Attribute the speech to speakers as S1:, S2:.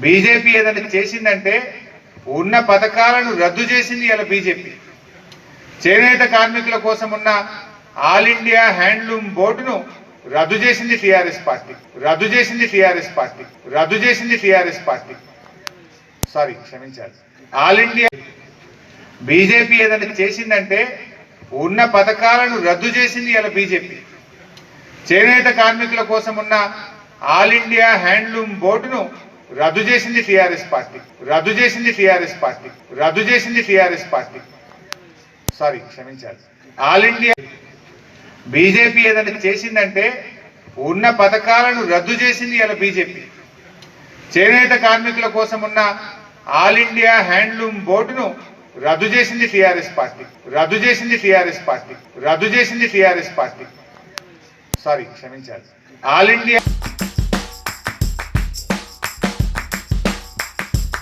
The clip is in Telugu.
S1: బీజేపీ ఏదైనా చేసిందంటే ఉన్న పథకాలను రద్దు చేసింది ఇలా బీజేపీ. చేనేత కార్మికుల కోసం ఉన్న ఆల్ ఇండియా హ్యాండ్లూమ్ బోర్డును రద్దు చేసింది టీఆర్ఎస్ పార్టీ. సారీ, క్షమించాలి. ఆల్ ఇండియా బీజేపీ ఏదైనా చేసిందంటే ఉన్న పథకాలను రద్దు చేసింది ఇలా బీజేపీ. చేనేత కార్మికుల కోసం ఉన్న ఆల్ ఇండియా హ్యాండ్లూమ్ బోర్డును రద్దు చేసింది టీఆర్ఎస్ పార్టీ. సారీ, క్షమించాలి. ఆల్ ఇండియా బీజేపీ ఏదైనా చేసిందంటే ఉన్న పథకాలను రద్దు చేసింది ఇలా బీజేపీ. చేనేత కార్మికుల కోసం ఉన్న ఆల్ ఇండియా హ్యాండ్లూమ్ బోర్డును రద్దు చేసింది టీఆర్ఎస్ పార్టీ. సారీ, క్షమించాలి. All India